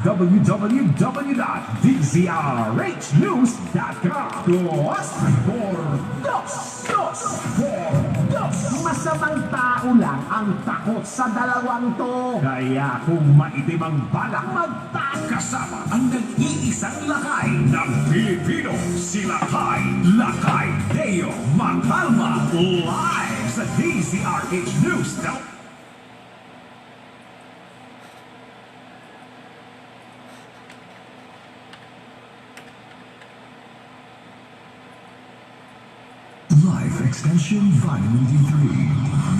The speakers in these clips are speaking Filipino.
www.dzrhnews.com. Dos por dos. Dos por dos. Masamang tao lang ang takot sa dalawang to. Kaya kung maitim ang balak, magtaas kasama ang nag-iisang lakay ng Pilipino. Si Lakay Deo Makalma. Live sa DZRH News. Life Extension Vitamin D3.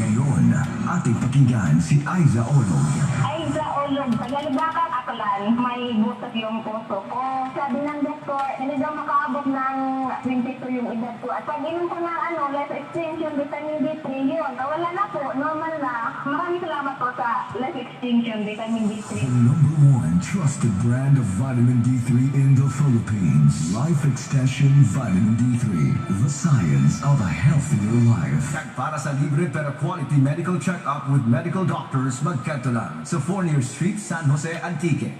Ngayon, ating pakinggan si Aiza Olog. Aiza Olog, Tagalibaka, Akalan. May butas yung puso ko. Sabi ng doktor, hindi daw makaabot ng 22 yung edad ko. At pag inom ko ng life extension, vitamin D3 yun. Wala na po, normal na. Maraming salamat po sa life extension, vitamin D3. The #1 trusted brand of vitamin D3 in the Philippines. Life Extension Vitamin D3. The science of a healthier life. Para sa libre pero quality medical check-up with medical doctors, magkanto lang sa Fournier Street, San Jose, Antique.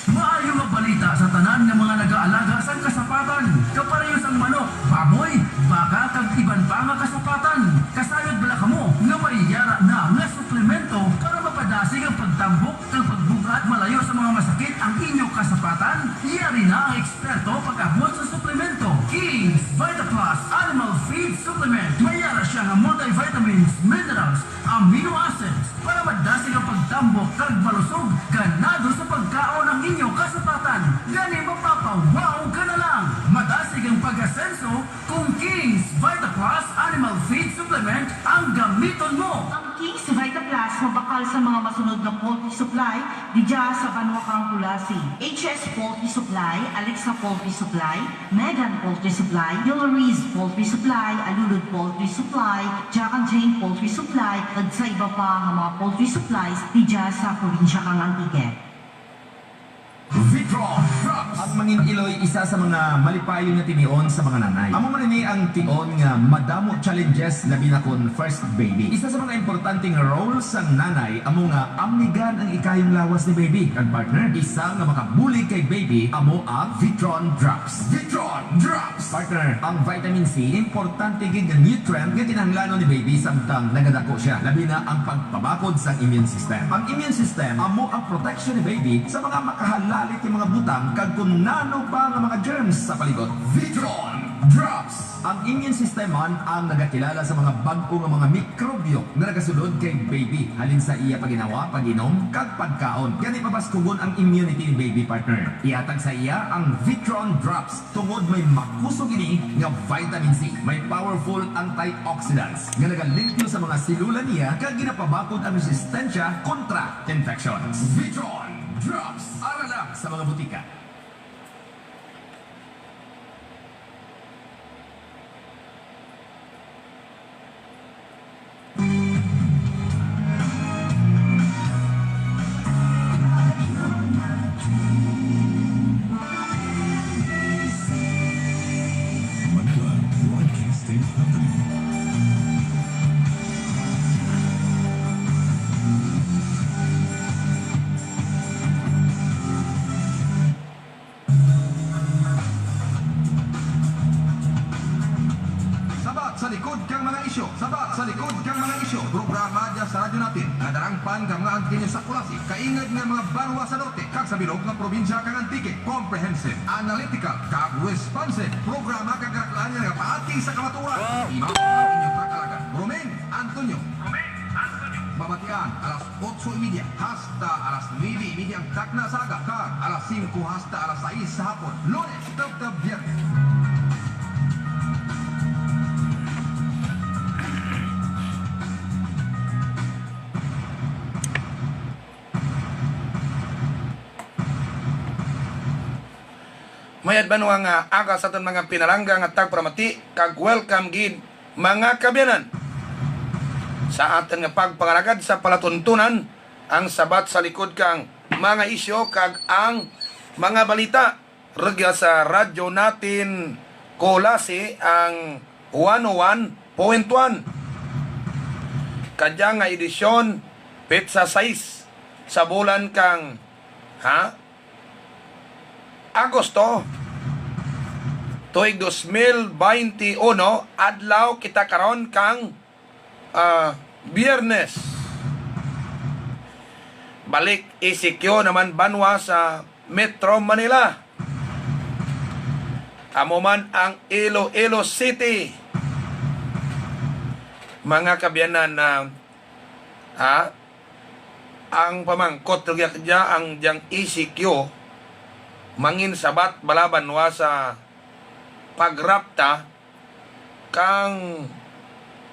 Maayong mabalita sa tanan ng mga nag-aalaga sa kasapatan. Kaparehos ang manok, baboy, baka, kag iban pa nga kasapatan. Kasayod bala kamo nga may yara na nga suplemento para mapadasig ang pagtambok kag pagbugat malayo sa mga masakit ang inyong kasapatan. Yari na ang eksperto pag-abot sa suplemento. King's Vita Plus Animal Feed Supplement. Mayara siya nga multivitamins, minerals, amino acids para madasig ang pagtambok kag malusog ganado sa pagkaon ng inyong kasapatan. Gani mapapawaw ka na lang. Madasig ang pag-asenso kung King's Vita Plus Animal Feed Supplement ang gamiton mo. Ang King's Vita Plus mabakal sa mga masunod na poultry supply di dya sa Banwakang Kulasi. HS Poultry Supply, Alexa Poultry Supply, Megan Poultry Supply, Hillary's Poultry Supply, Alulud Poultry Supply, Jack and Jane Poultry Supply, at sa iba pa ang mga poultry supplies di dya sa probinsya kang Antique. Vitron Drops. Ang mangin iloy isa sa mga malipayon nga tinion sa mga nanay. Amo man ini ang tion nga madamo challenges labi na kon first baby. Isa sa mga importanteng role sa nanay amo nga amnigan ang ikayong lawas ni baby. Kag partner, isa nga makabulig kay baby amo ang Vitron Drops. Vitron Drops. Partner, ang vitamin C importante gid nga nutrient nga kinahanglanon ni baby samtang nagadako siya. Labi na ang pagpabakod sa immune system. Ang immune system amo ang protection ni baby sa mga makahalali yung mga butang kag kung nano pa nga mga germs sa palibot. Vitron Drops. Ang immune system man ang nagakilala sa mga bag-o nga mga mikrobyo nga nagasulod kay baby halin sa iya paginawa, paginom kag pagkaon. Gani mapaskugon ang immunity ni baby partner. Ihatag sa iya ang Vitron Drops tungod may makusog ini nga vitamin C. May powerful antioxidants nga nagalimpyo sa mga selula niya kag ginapabakod ang resistensya kontra infections. Vitron Drops. Ara lang sa mga butika. Manila Broadcasting Company. Sa likod kang mga isyo, sabat sa likod kang mga isyo, programa dyan sa radyo natin, nadarangpan kang mga antinyo sa kulasi, kaingad ng mga banwa sa norte, kag sa bilog ng probinsya kang Antique, comprehensive, analytical, kag responsive, programa kag kaklaan nga paati sa kamaturan, imaw ang inyong kakalaga, Romain Antonio, Babatian, alas 8:30 hasta alas 9:30 ang takna saga, kag alas 5 hasta alas 6 sa hapon, Lunes, tab Biyernes. Mayad ba nga aga sa aton mga pinarangga nga tagpramati kag welcome gid mga kabyanan sa aton nga pagpangaragad sa palatuntunan ang sabat sa likod kang mga isyo kag ang mga balita regya sa radyo natin Kolase ang 101.1 kadya nga edisyon petsa 6 sa bulan kang Agosto tuig 2021 adlaw kita karon kang Biyernes. Balik ECQ naman banwa sa Metro Manila. Amo man ang Iloilo City. Mga kabyanan na ang pamangkot kaya ang diyang ECQ mangin sabat balabanwa sa pagrapta kang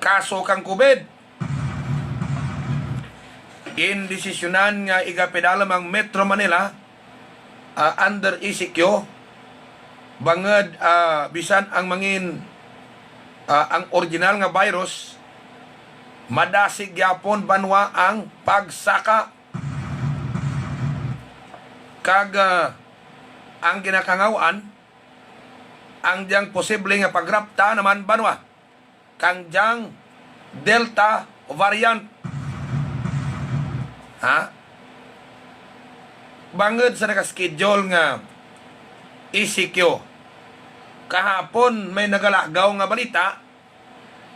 kaso kang COVID. Indesisyonan nga igapedalam ang Metro Manila under ECQ bangod bisan ang mangin ang original nga virus madasig yapon banwa ang pagsaka kag ang ginakangawaan ang diyang posible nga pagrapta naman banwa kang diyang Delta variant. Bangod sa nakaschedule nga ECQ kahapon may nagalagaw nga balita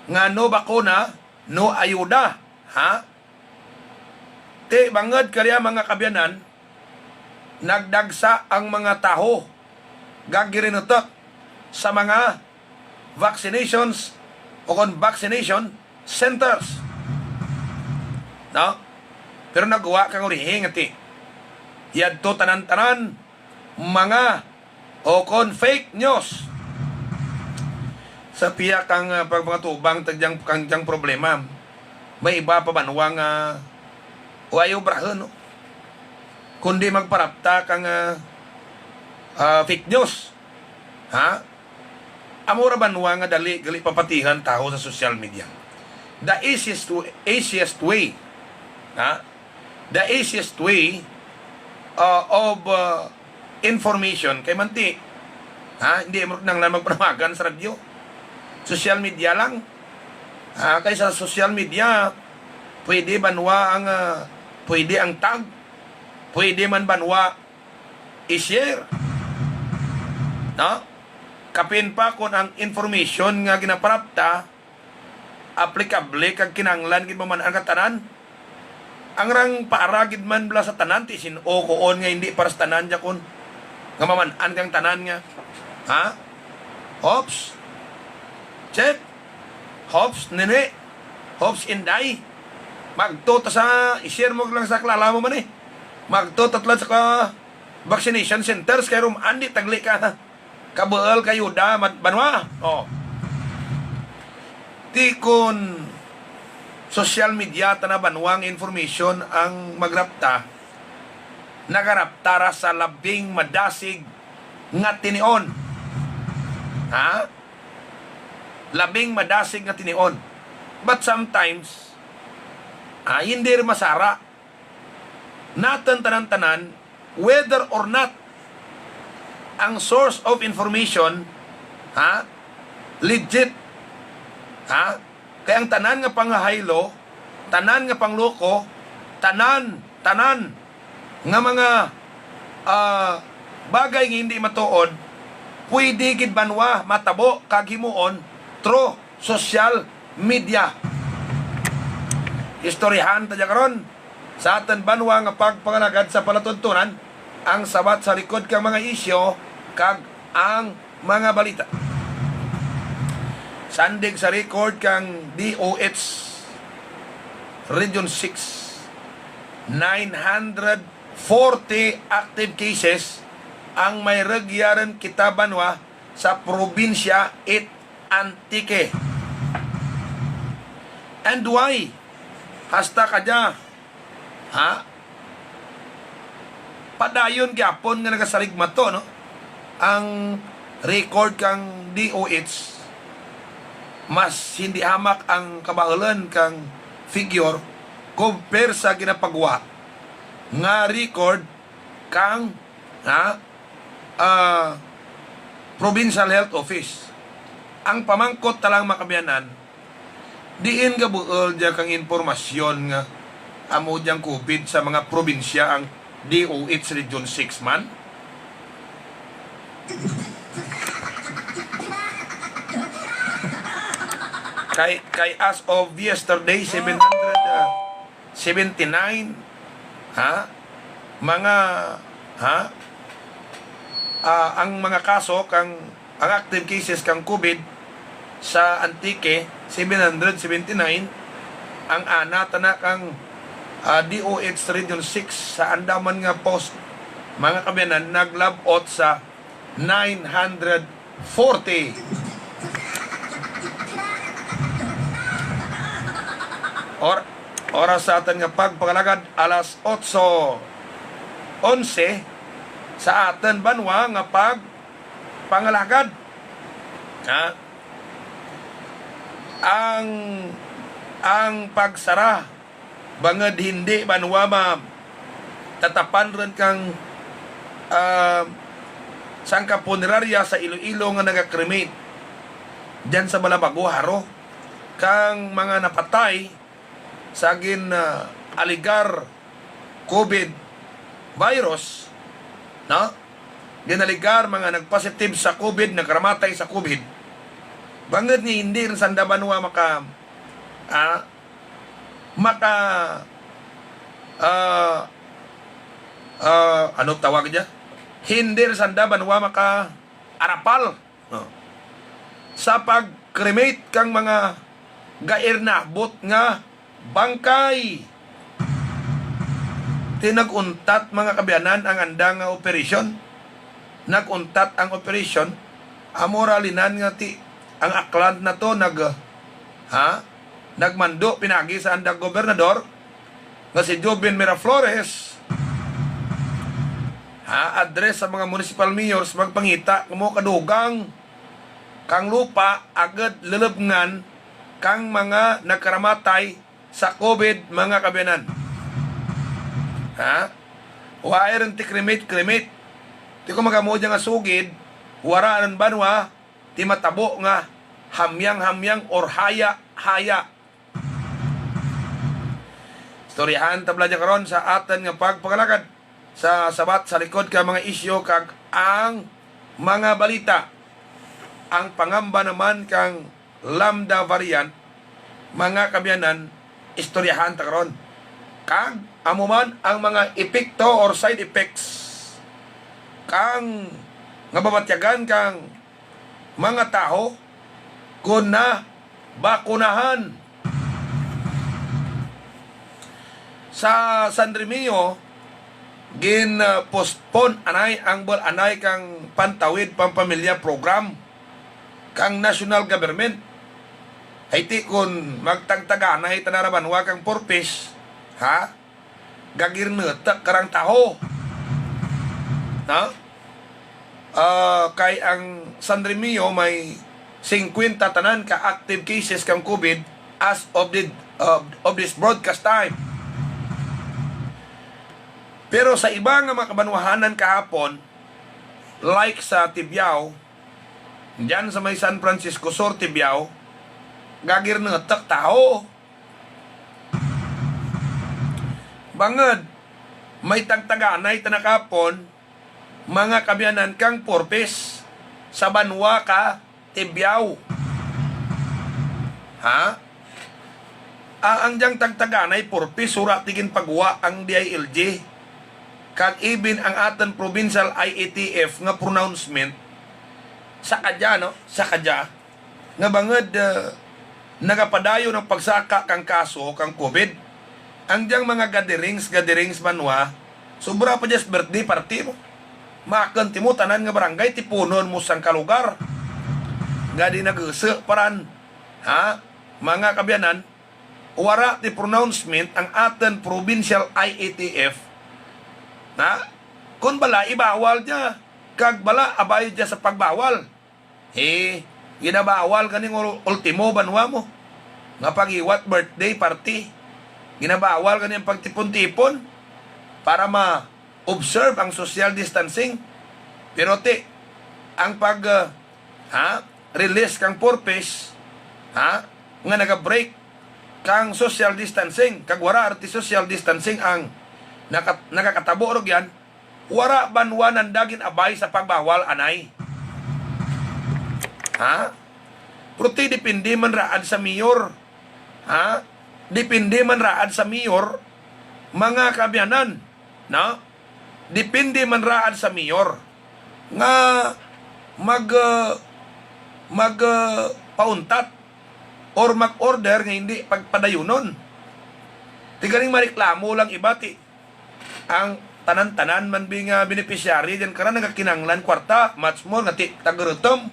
nga no bakuna no ayuda. Bangod kaya mga kabyanan nagdagsa ang mga taho gagirinutok sa mga vaccinations o vaccination centers. No? Pero nagawa kang urihing ati. Yadto tanan-tanan mga o fake news. Sa piya kang pagpatubang tadyang kanjang problema. May iba pa banwa nga o ayaw brahon, no? Kundi magparapta kang fake news. Amura banwa nga gali papatihan tao sa social media. The easiest way the easiest way of information kay manti hindi mo nang magpramagan sa radyo, social media lang. Kaysa sa social media pwede banwa ang pwede ang tag, pwede man banwa i-share, no? Kapin pa kung ang information nga ginaparapta applicable kag kinanglan gid man ang katanan. Ang rang paaragid man bla sa tanan ti sin o koon nga hindi para sa tanan ja kon nga maman-an kang tanan nga. Hops. Check. Hops nene. Hops inday. Magtuta sa i-share mo lang sa klala mo man eh. Magtuta lang sa vaccination centers kay rum andi tagli ka. Kabuel kayo da banwa. Ti kun social media tanabanwang information ang magrapta nagaraptara sa labing madasig nga tinion. Labing madasig nga tinion. But sometimes hindi rin masara natin tanan-tanan whether or not ang source of information legit. Kaya ang tanan nga panghahaylo, tanan nga pangloko, tanan nga mga bagay nga hindi matuod, pwede gid banwa matabo kag himuon through social media. Istoryahan ta karon sa aton banwa nga pagpanganagad sa palatuntunan ang sabat sa likod kang mga isyo kag ang mga balita. Sandig sa record kang DOH Region 6, 940 active cases ang may regyaran kita banwa sa probinsya it Antique. And why? Hasta kadya padayon gyapon nga nagasaligma to, no? Ang record kang DOH mas hindi hamak ang kabahalan kang figure compare sa ginapagwa nga record kang Provincial Health Office. Ang pamangkot talang makabiyanan diin ga buol dya kang informasyon nga amo diyang COVID sa mga probinsya ang DOH Region 6 man. Kay as of yesterday 779 mga ang mga kaso ang active cases kang COVID sa Antique 779, ang anata na kang DOH Region 6 sa Andaman nga post mga kabiyanan naglabot sa 940. Oras sa atin nga pagpangalagad alas 8:11 sa atin banwa nga pagpangalagad. Ang pagsara bangad hindi banwa tatapan rin kang sangka punerarya sa Iloilo nga nagakremate diyan sa Balabago Haro kang mga napatay sagin aligar COVID virus, no? Ginaligar mga nagpositive sa COVID, nagkaramatay sa COVID. Bangad ni hindi rin sanda banwa ano tawag niya? Hindi rin sanda banwa arapal, no? Sa pag-cremate kang mga gair na bot nga bangkay. Tinaguntat mga kabiyanan ang andang nga operasyon. Naguntat ang operasyon. Amoralinan nga ang aklan na to nagmando pinagi sa andang gobernador nga si Joven Miraflores. Address sa mga municipal mayors magpangita mo kadugang kang lupa agad lelebngan kang mga nagkaramatay sa COVID mga kabiyanan. Wairan ti kremate. Ti ko magamo nga sugid, waraan banwa, ti matabo nga hamyang or haya. Storyahan tabla dyan karon sa atin nga pagpakalakad sa sabat sa likod ka mga isyo kag ang mga balita. Ang pangamba naman kang Lambda variant, mga kabiyanan, istoryahan ta karon. Kag amuman ang mga epekto or side effects kang nga babatyagan kang mga tao kung na bakunahan. Sa San Remio postpone anay kang pantawid pampamilya program kang national government. Haiti kung magtagtaganay tanarabanwa kang purpose, gagirnetak karang taho. Kay ang San Remio may 50 tanan ka active cases kang COVID as of this broadcast time. Pero sa ibang mga kabanwahanan kahapon, like sa Tibiao, diyan sa may San Francisco Sur, Tibiao, gagirnetak tao. Bangad, may tagtaganay tanakapon, mga kabiyanan kang purpose sa banwa ka, Tibiao. Ang diyang tagtaganay purpose, sura tigin pagwa ang DILG. Kag even ang aton provincial IATF nga pronouncement sa kadya nga bangad nagapadayo ng pagsaka kang kaso kang COVID. Ang diyang mga gatherings manwa sobra pa just birthday party mo makanti mo tanan nga barangay tipunon mo sang kalugar gadi nagse paran mga kabiyanan wara ti pronouncement ang aton provincial IATF na kung bala ibawal niya kag bala abayod niya sa pagbawal ginabawal kaning ultimo banwa mo nga pagiwat birthday party, ginabawal kaning pagtipon-tipon para ma-observe ang social distancing. Pero ang release kang purpose nga naga-break kang social distancing, kag wara arti social distancing ang nakakatabo og yan, wara banwa nandagin abay sa pagbawal anay. Ha? Pruti depende man raad sa mayor. Ha? Depende man raad sa mayor mga kabyanan, no? Depende man raad sa mayor nga pauntat or mag-order nga hindi pagpadayunon. Tigaring mareklamo lang iba ti ang tanan-tanan man bing beneficiary diyan karon nagakinanglan kwarta much more nga ti tagurutom.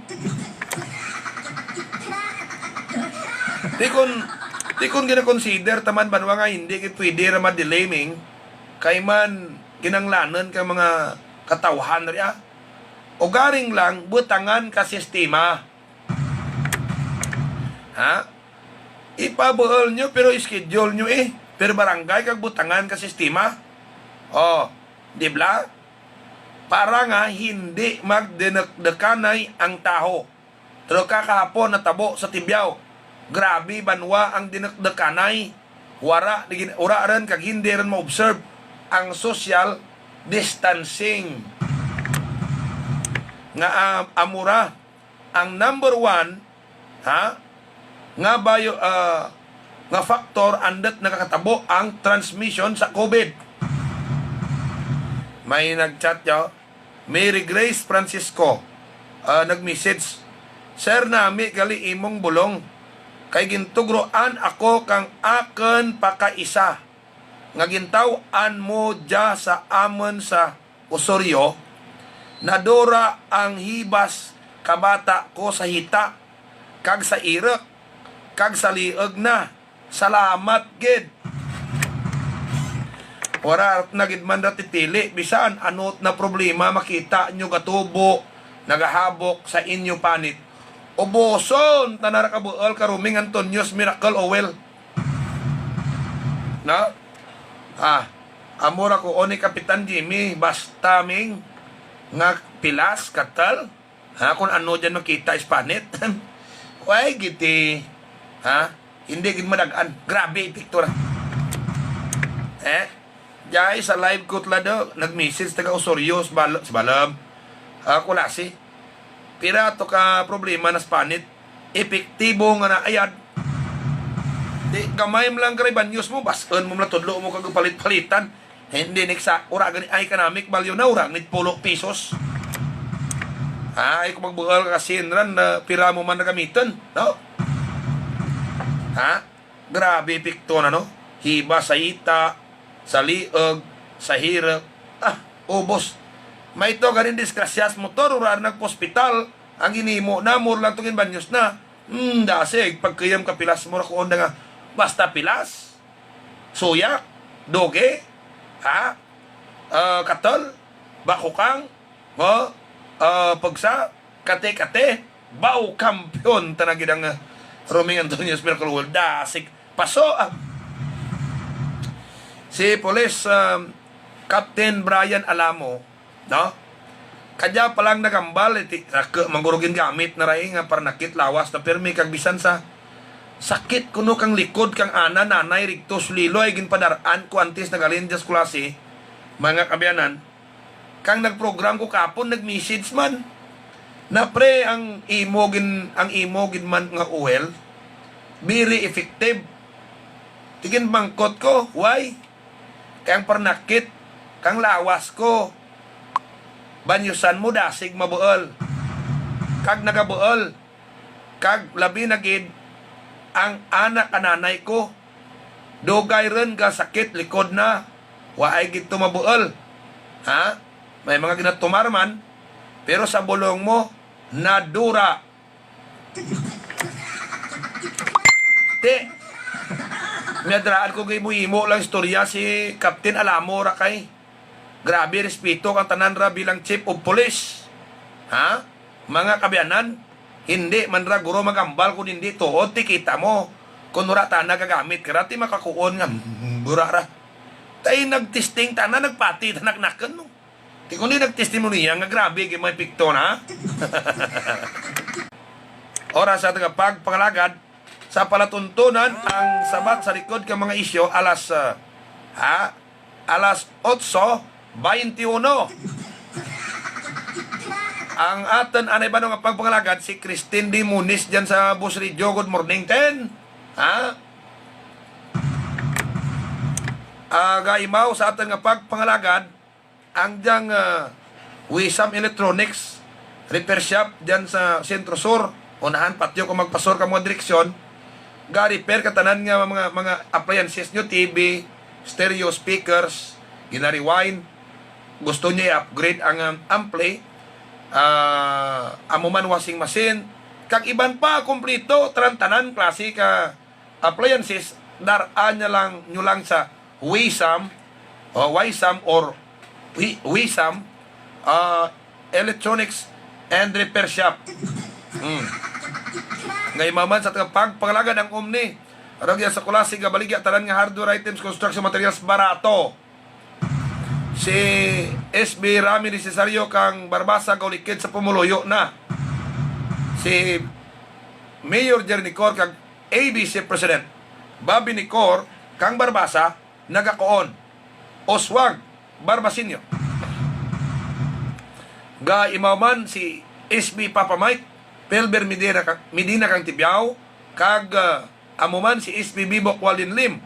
Tikon gina-consider taman banwa nga hindi kit pwede ra ma-delaying kay man kinanglanan ka mga katawhan riya. O garing lang butangan ka sistema. Ha? Ipabuol nyo pero schedule nyo pero barangay kag butangan ka sistema. Oh, di ba? Para nga hindi magdinakdakanay ang taho. Pero kakahapon natabo sa Tibyaw. Grabe banwa ang dinakdakanay. Ura ran kag hindi ran ma-observe ang social distancing. Nga amura ang number 1 nga bayo nga factor andat nakakatabo ang transmission sa COVID. May nagchat yo, Mary Grace Francisco, nagmessage, Sir nami gali imong bulong kay gintugroan ako kang aken pakaisa nga gintaw-an mo dya sa amon sa Osorio. Nadora ang hibas kabata ko sa hita kag sa irek kag sa lieg na. Salamat gid. Ora nagid man ra titili bisan anot na problema makita nyo gatubo nagahabok sa inyo panit. Uboson tanara kabuol karuming Antonios Miracle Oil. Na? Amora ko oni Kapitan Jimmy basta ming nga pilas katal kung ano dyan makita ispanit. Why giti hindi gid madagan grabe picture jay sa live kutla do nag-message taga Osorio sa balam kulasi pira to ka problema na spanit epektibo nga na ayad di gamay mo lang kariban news mo bason mo tudlo mo kag palit-palitan hindi neksa ura gani ay economic value na ura nit 10 pesos. Ay kung magbuhal ka sinran na pira mo man nagamitan, no? Grabe epekto na no? Hiba sa ita, sa lieg, sa hirap. Ubos. May ito ganin disgrasyas motor ura nagpospital ang ginimo na mur lang tungin banyos na. Dasig pagkayam ka pilas mo ko onda nga basta pilas. Suyak, doge, katol, bakukang, pagsa, kate-kate, bau kampiyon, tanagid ang Roming Antonios Miracle World, dasig, paso. Si Police Captain Brian Alamo, no? Kadya palang nagambal, manggurugin gamit na rai nga parnakit lawas na permi kag bisan sa sakit kuno kang likod kang ana nanay rigtos liloy ginpadaraan ko antes nagalin jas klase mga kabyanan kang nagprogram ko kapon nagmessage man na pre ang imo gin man nga oil very effective tigin bangkot ko why kang parnakit kang lawas ko banyusan mo dasig mabuol kag nagabuol kag labi na gid ang anak ananay ko dugay ren ga sakit likod na waay gid tumabuol may mga ginatumar man pero sa bulong mo nadura nadraan ko gay mo imo lang istorya si Captain Alamo ra kay grabe respeto kang tanan ra bilang chief of police mga kabyanan hindi man ra guro magambal kun hindi tuod ti kita mo kun ura ta nagagamit karati makakuon nga bura ra tay nagtesting ta na nagpati tanaknaken mo ti kun di nagtestimony nga grabe kay may pikto na oras sa taga pagpangalagad sa palatuntunan ang sabat sa likod ka mga isyo alas alas 8:21. Ang aton anay ba nga pagpangalagad si Christine D. Muniz dyan sa Bus Radio. Good morning, Ten. Gaimaw sa aton nga pagpangalagad ang diyang Wisam Electronics repair shop dyan sa Sentro Sur. Unahan patyo kung magpasor ka mga direksyon. Ga-repair katanan nga mga appliances nyo, TV, stereo speakers, gina-rewind. Gusto niya i-upgrade ang ampli. Amuman washing machine kag iban pa kumplito tanan klase ka appliances daraan niya lang nyo lang sa Wisam or Wisam Electronics and Repair Shop. Ngay maman sa pagpangalagad ang umni ragya sa kulasi nga baligya tanan nga hardware items, construction materials barato. Si SB Rami Necesario kang Barbasa kaulikid sa pumuluyo na. Si Mayor Jerry Nicor kang ABC President Bobby Nicor kang Barbasa nagakoon. Oswag Barbasinyo. Ga imaman si SB Papa Mike Pelber Medina kang Tibiao kag amuman si SB Bibok Walin Lim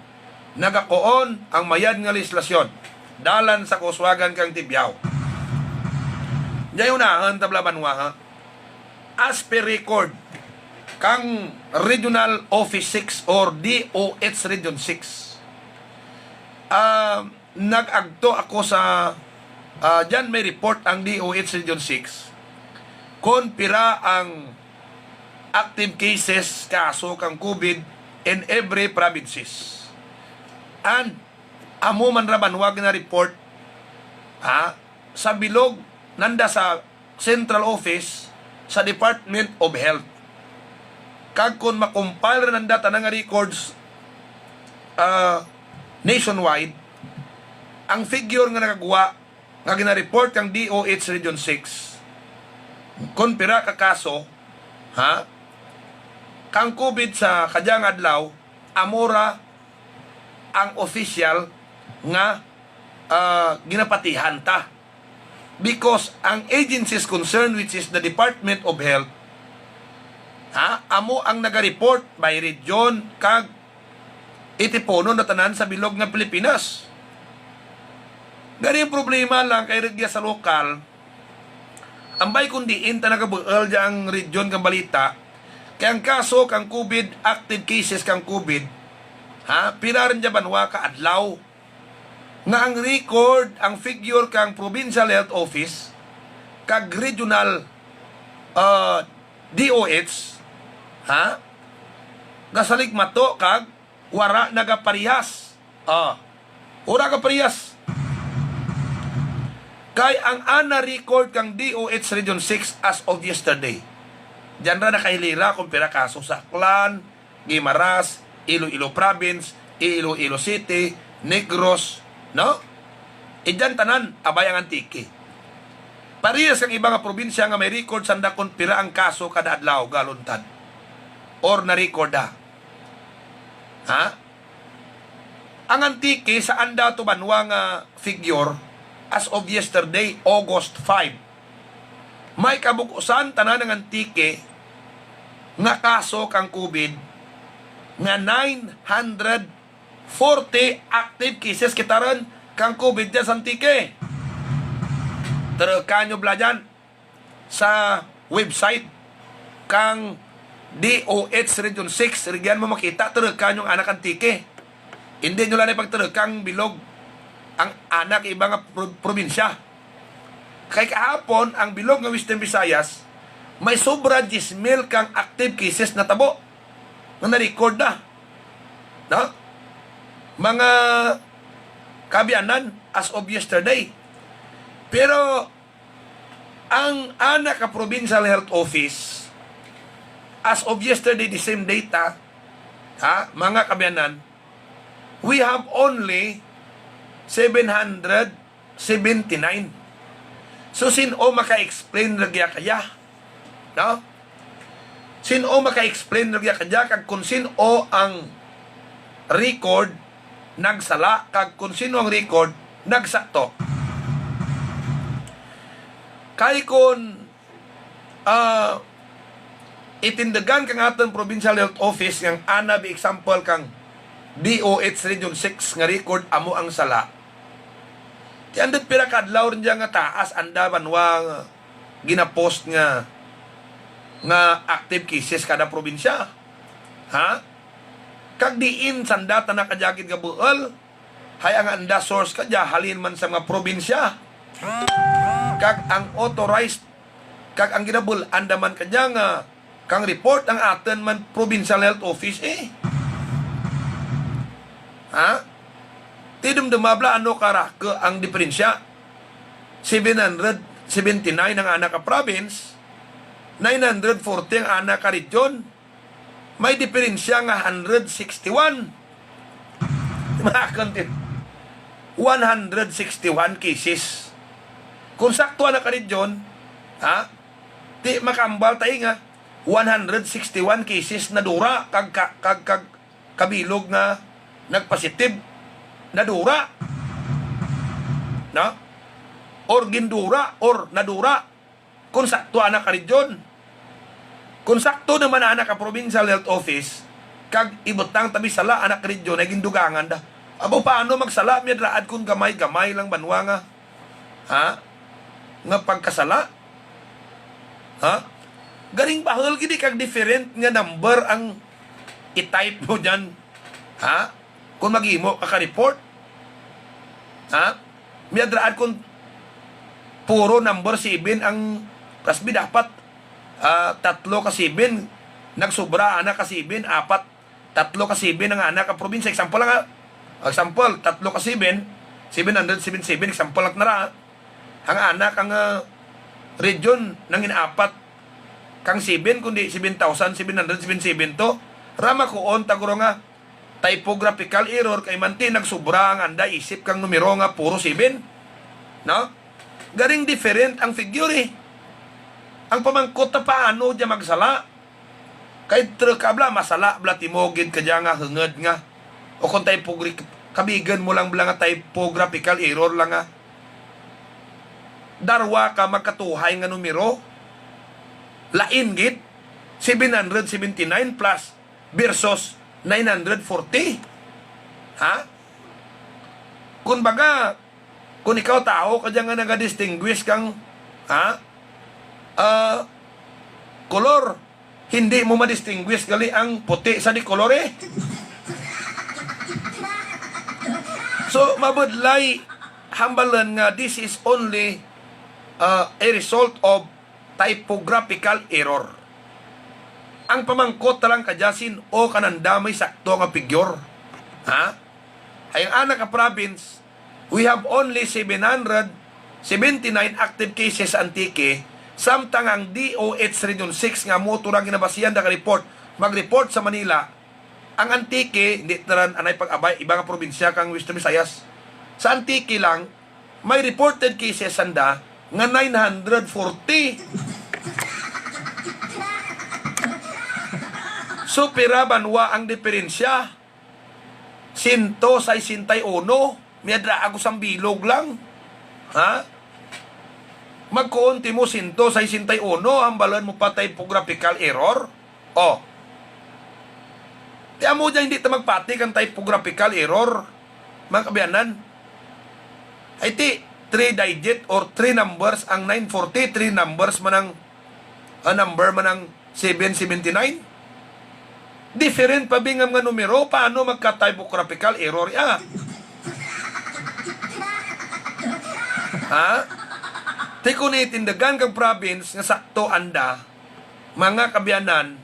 nagakoon ang mayad nga legislasyon dalan sa kuswagan kang Tibiao. Diyan unahan tablaban wa as per record kang Regional Office 6 or DOH Region 6. Nag-agto ako sa diyan may report ang DOH Region 6 kung pira ang active cases kaso kang COVID in every provinces. And amo man raban wag na report sa bilog nanda sa Central Office sa Department of Health. Kag kung makompile nanda tanang records nationwide, ang figure nga nagagawa nga gina-report kang DOH Region 6 kung pira ka kaso kang COVID sa kadyang adlaw amora ang official nga ginapatihan ta. Because ang agencies concerned, which is the Department of Health, amo ang naga-report by region kag itipono na tanan sa bilog nga Pilipinas. Gani problema lang kay regya sa lokal. Ambay kundi inta nagabuel ang region kang balita. Kaya ang kaso kang COVID, active cases kang COVID, pinaran dya banwa ka adlaw. Nga ang record, ang figure kang Provincial Health Office, kag Regional DOH, gasalig mato kag wara nagaparihas. Wara ka parihas. Kay ang ana record kang DOH Region 6 as of yesterday. Diyan ra nakahilira kung pira kaso sa Aklan, Guimaras, Iloilo Province, Iloilo City, Negros, no? Diyan tanan abay ang antike. Parehas kang ibang probinsya nga may record sanda kung pira ang kaso kada adlaw galuntad. Or na-record Ang antike sa anda to banwa nga figure as of yesterday, August 5. May kabukusan tanan ng antike nga kaso kang COVID nga 940 active cases kitaran kang COVID dyan sa antike. Terkan nyo bladyan sa website kang DOH Region 6. Rigyan mo makita, terkan yung anak antike. Hindi nyo lang ipagterkang bilog ang anak ibang probinsya. Kay kahapon, ang bilog ng Western Visayas, may sobra 10,000 kang active cases na tabo na na-record na. No? Mga kabianan as of yesterday. Pero, ang anak ka Provincial Health Office, as of yesterday, the same data, mga kabianan, we have only 779. So, sino maka-explain nagya kaya? No? Sino maka-explain nagya kadya kag kung sino ang record nagsala kag kung sino ang record nagsakto. Kay kung itindagan kang aton Provincial Health Office ng ana bi example kang DOH Region 6 nga record amo ang sala. Ti andot pira kadlaw rin nga taas anda banwa ginapost nga active cases kada probinsya. Ha? Kag diin sandata na kajakit nga buol, hay ang anda source kadya halin man sa mga probinsya. Kag ang authorized kag ang ginabul anda man kadya nga kang report ang aton man Provincial Health Office Ha? Tidum-dumabla ano kara ke ang diferensya? 779 ang anak ka province, 940 ang anak ka region. May diferensya nga 161. Mga content. 161 cases. Kung sakto na ka region, ha? Di makambal tayo nga 161 cases na dura kag kabilog nga nagpositive na dura. No? Or gindura or nadura. Kung sakto anak ka region. Kung sakto naman anak ka Provincial Health Office, kag ibutang tabi sala anak ka region ay gindugangan da. Abo paano magsala miyadraad kung gamay-gamay lang banwa nga. Ha? Nga pagkasala. Ha? Galing bahal gini kag different nga number ang i-type mo dyan. Ha? Kung mag-imo ka report. Ha? Miyadraad kung puro number 7 ang kasbi dapat 3 ka 7 nagsubra anak ka 7 4 3 ka 7 ang anak ka probinsya. Example lang ha. Example 3 ka 7 777 example lang nara. Ang anak ang region nang inaapat kang 7 kundi 7,777 to rama ko on taguro nga typographical error kay manti nagsubra ang anda isip kang numero nga puro 7. No? Garing different ang figure Ang pamangkot na paano diya magsala. Kay kabla masala bla timogid ka diya nga hungad nga. O kung kabigan mo lang bla nga typographical error lang nga. Darwa ka magkatuhay nga numero. Lain gid 779 plus versus 940. Ha? Kung baga, kung ikaw tao, kadya nga naga-distinguish kang, kolor, hindi mo ma-distinguish gali ang puti sa di kolor So, mabudlay, hambalan nga, this is only a result of typographical error. Ang pamangkot talang kadyasin o kananda may sakto nga figure. Ha? Ay ang anak ka province, we have only 779 active cases antike, samtang ang DOH Region 6 nga mo turang ginabasiyan da ka-report, mag-report sa Manila, ang antike, hindi taran anay pag-abay, ibang probinsya kang Western Visayas. Sa antike lang, may reported cases sanda nga 940. So, pira banwa ang diferensya. 161. Miyadra ako sang bilog lang. Ha? Magkuunti mo 161. Ang balon mo pa typographical error. O. Kaya mo dyan hindi ta magpatik ang typographical error. Mga kabiyanan. Ay ti, 3 digit or 3 numbers ang 940. 3 numbers man ang number man ang 779. Different pa bingam nga numero, paano magka-typographical error ya? Ha? Ti kung itindagan kang province nga sakto anda, mga kabiyanan,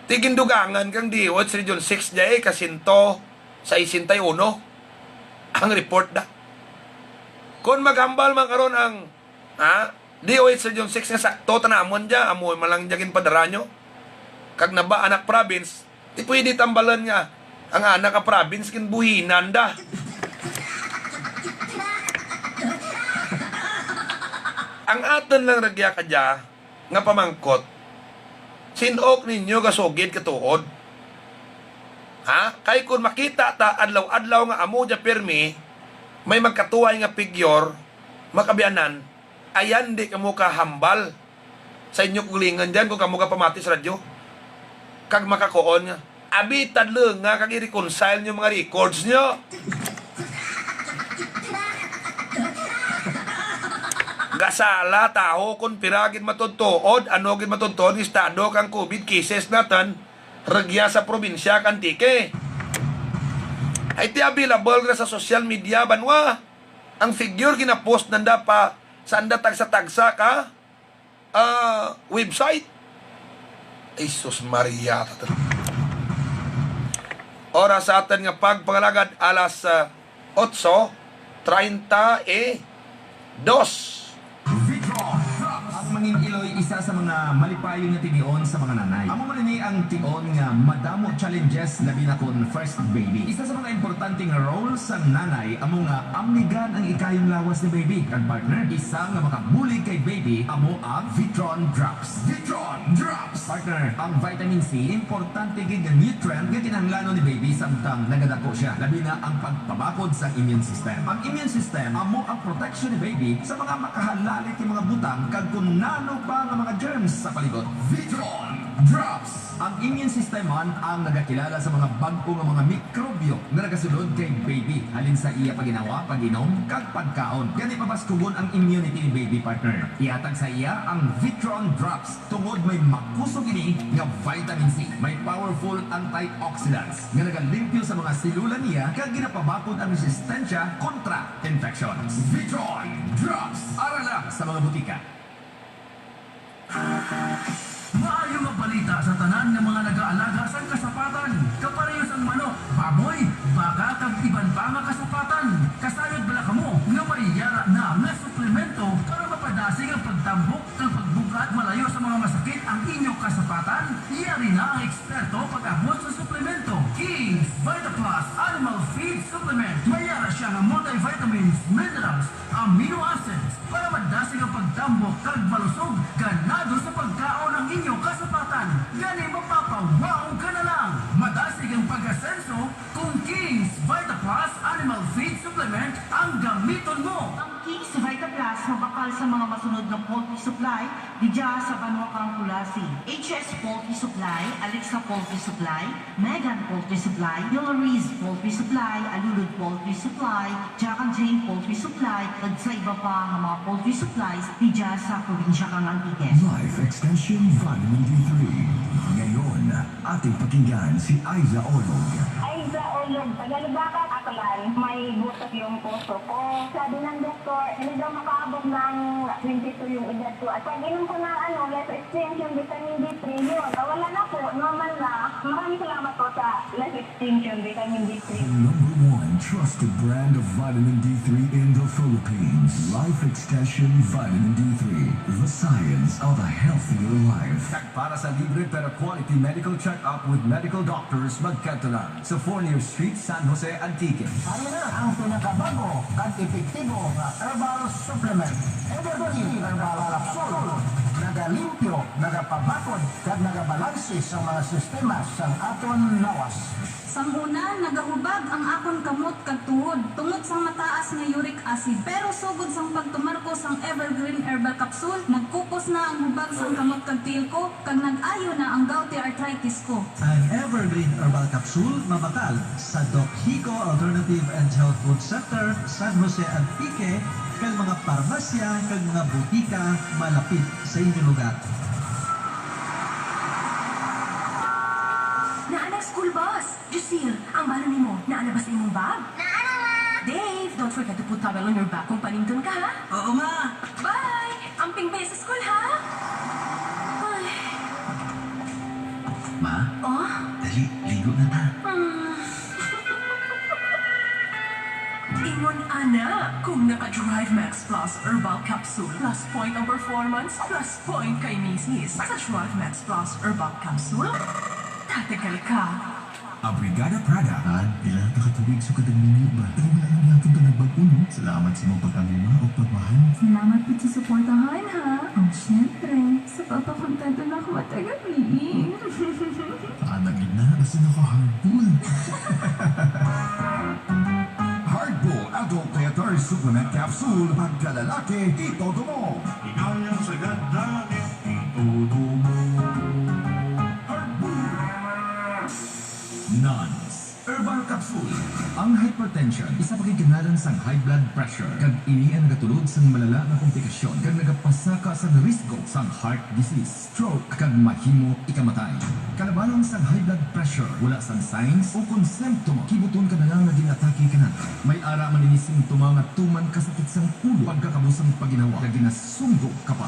tigindugangan kang DOH Region 6 dyan kasinto sa 61 ang report da. Kung maghambal man karon ang DOH Region 6 nga sakto tanamon dyan, amoy malang dyan padara nyo. Kag na ba anak province, di pwede tambalan nga ang anak ka province kin buhinan da. Ang aton lang ragya kadya nga pamangkot, Sinok ninyo gasugid katuod. Ha? Kay kung makita ta adlaw-adlaw nga amo dya pirmi, may magkatuway nga figure, makabianan, ayan di kamo kahambal sa inyo kulingan dyan kung kamo ka pamati sa radyo. Kag makakuon nga. Abi tadlo nga kag i-reconcile nyo mga records nyo. Gasala taho kung piragin matutuod, ano gid matutuod ng estado kang COVID cases natin, regya sa probinsya kantike. Ay ti available na sa social media banwa. Ang figure ginapost nanda pa sa anda tagsa-tagsa ka website. Jesus Maria. Oras sa atin nga pagpangalagad alas 8:32. Ang mangin Iloy, isa sa mga malipayon nga tinion sa mga nanay. Amo man ini ang tion nga madamo challenges labi na kon first baby. Isa sa mga importanteng role sa nanay amo nga amnigan ang ikayong lawas ni baby. Kag partner, isa nga makabulig kay baby amo ang Vitron Drops. Vitron Drops! Partner, ang vitamin C importante gid nga nutrient nga kinahanglanon ni baby samtang nagadako siya. Labi na ang pagpabakod sa immune system. Ang immune system amo ang protection ni baby sa mga makahalalik ng mga butang kag kung nano pa nga mga germs sa palibot. Vitron Drops! Ang immune system man ang nagakilala sa mga bago nga mga mikrobyo nga nagasulod kay baby halin sa iya paginawa, paginom, kag pagkaon. Gani pabaskubon ang immunity ni baby, partner. Ihatag sa iya ang Vitron Drops tungod may makusog ini nga vitamin C. May powerful antioxidants nga nagalimpyo sa mga selula niya kag ginapabakod ang resistensya kontra infections. Vitron Drops! Ara lang sa mga butika. Maayo nga balita sa tanan ng mga nag-aalaga sa kasapatan. Kaparehas ang manok, baboy, baka kag iban pa nga kasapatan. Kasayod bala kamo nga maiyara na nga suplemento para mapadasig ang pagtambok ng pagbugat malayo sa mga masakit ang inyong kasapatan. Iyari na ang eksperto pag-abot sa suplemento. King's VitaPlus Animal Feed Supplement. Mayara siya nga multivitamins, minerals, amino acids para madasig ang pagtambok kag malusog ganado sa pagkaon ng inyong kasapatan. Gani mapapawaw ka na lang. Madasig ang pag-asenso kung King's VitaPlus Animal Feed Supplement ang gamiton mo. Ang King's VitaPlus mabakal sa mga masunod na poultry supply di dya sa Banwa Kulasi. HS Poultry Supply, Alexa Poultry Supply, Megan Poultry Supply, Hillary's Poultry Supply, Alulud Poultry Supply, Jack and Jane Poultry Supply, at sa iba pa ang mga poultry supplies di dya sa probinsya kang Antique. Life Extension Vitamin D3. Ngayon, ating pakinggan si Aiza Olog. Ay, sa ulog, tagalibakang akalan, may butas yung puso ko. Sabi ng doktor, hindi daw makaabot ng 22 yung edad ko. At pag inom ko ng less extension vitamin D3 yun, wala na po, normal na. Maraming salamat po sa less extension vitamin D3. The #1 trusted brand of vitamin D3 in the Philippines. Life Extension Vitamin D3. The science of a healthier life. Para sa libre pero quality medical check-up with medical doctors, magkanto lang sa Fournier Street, San Jose, Antique. Ano na ang pinakabago at epektibo nga herbal supplement. Evergreen Herbal Capsule. Nagalimpyo, nagapabakod, kag nagabalanse sa mga sistema sa aton lawas. Samuna, nagahubag ang akon kamot kag tuhod tungod sang mataas nga uric acid. Pero sugod sang pagtumarkos ang Evergreen Herbal Capsule, nagkupos na ang hubag sang kamot kag tiil ko, kag nag-ayo na ang gouty arthritis ko. Ang Evergreen Herbal Capsule mabakal sa Doc Hico Alternative and Health Food Center, San Jose, Antique, kag mga parmasya kag mga butika malapit sa inyong lugar. Naana school bus! Jusir, ang bala ni mo, naana ba sa imong bag? Naano nga? Dave, don't forget to put towel on your back kung panintun ka, ha? Oo ma! Bye! Amping ba sa school, ha? Ay. Ma, Oh? dali, ligo na ta. Ingon ana, kung naka-Drive Max Plus Herbal Capsule, plus point ang performance, plus point kay misis. Sa Drive Max Plus Herbal Capsule, tatagal ka. Abrigada Prada. Ilang nakatubig sa kadang minyo ba? Pero malalang natin ito nagbaguno. Salamat sa mga pag-alima o pagmahal. Salamat po sa suportahan, ha? Ang syempre, sa papakontento na ako matagabi. Hardbull. Hardbull Adult Dietary Supplement Capsule. Pagkalalaki, itodo mo. Ikaw yung sagad na itodo mo. Hardbull. Nuns Herbal Capsule. Ang hypertension, isa pa kaganalan sang high blood pressure. Kag ini ang nagatulod sang malala na komplikasyon. Kag nagapasaka sang risgo sang heart disease, stroke, kag mahimo ikamatay. Kalabanan sang high blood pressure, wala sang signs o kung symptoma, kibuton ka na lang naging atake ka na. May ara man ini simptoma nga tuman kasakit sang ulo, pagkakabusang paginawa, kag ginasunggo ka pa.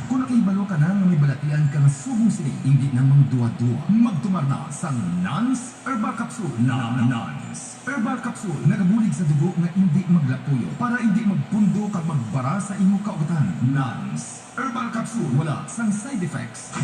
Kung nakahibalo ka na nga may balatian ka na subong sining, hindi namang duwa-duwa. Magtumar na sang Nuns Herbal Capsule. Nuns Herbal Capsule. Nagabulig sa dugo nga hindi maglapuyo para hindi magpundo kag magbara sa imo kaugatan. Nuns Herbal Capsule. Wala sang side effects.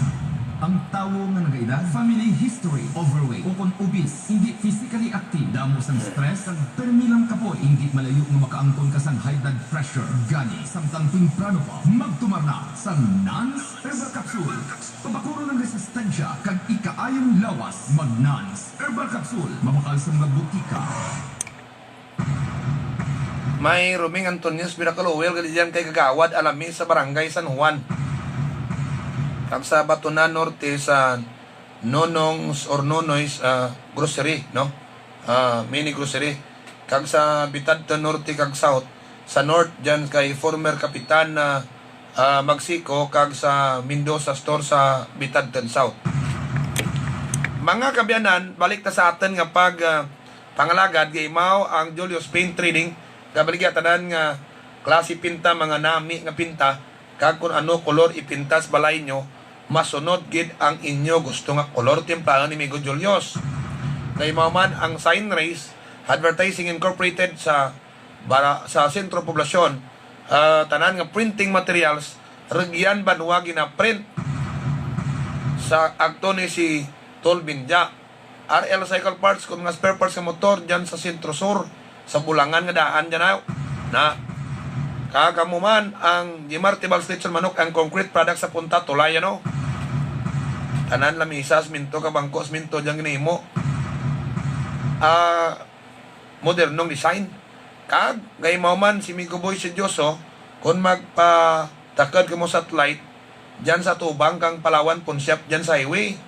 Ang tawo nga nagaedad, family history, overweight, o kung obese, hindi physically active, damo sang stress, kag permilang kapoy, hindi malayo nga makaangkon ka sang high blood pressure, gani, samtang timprano pa, magtumar na sa Nuns Herbal Capsule. Pabakuro ng resistensya, kag ikaayong lawas, mag-Nuns Herbal Capsule, mabakal sa mga butika. May Roming Antonius Miracle Oil gali diyan kay Kagawad Alami sa Barangay San Juan. Kag sa Batunan Norte sa Nonongs or Nonoy's grocery, no? Mini grocery. Kag sa Bitadton Norte kag South sa North diyan kay former kapitan na Magsiko kag sa Mendoza store sa Bitadton South. Mga kabyanan, balik ta sa atin nga pag pangalagad kay mao ang Julius Paint Trading. Kabaligya tanan nga klase pinta, mga nami nga pinta, kag kung ano kolor ipintas balay nyo, masunod gid ang inyo gusto nga kolor timplahan ni Migo Julius. Kay man ang Sign Race Advertising Incorporated sa Sentro Poblasyon, tanan nga printing materials, Regyan Banwa gina-print sa akto ni si Tolbinja. RL Cycle Parts kung nga spare parts sa motor dyan sa Sentro Sur, sa Bulangan nga daan dyan na kakamuman ang Gimartibal Stitcher Manok ang concrete product sa Punta Tulay, no? Tanan lamisas minto ka bangkos minto dyan ginimo modernong design. Kag gay man si Migo Boy si Dioso kung magpatakad ka mo satellite dyan sa Tubang kang Palawan Ponsyap dyan sa highway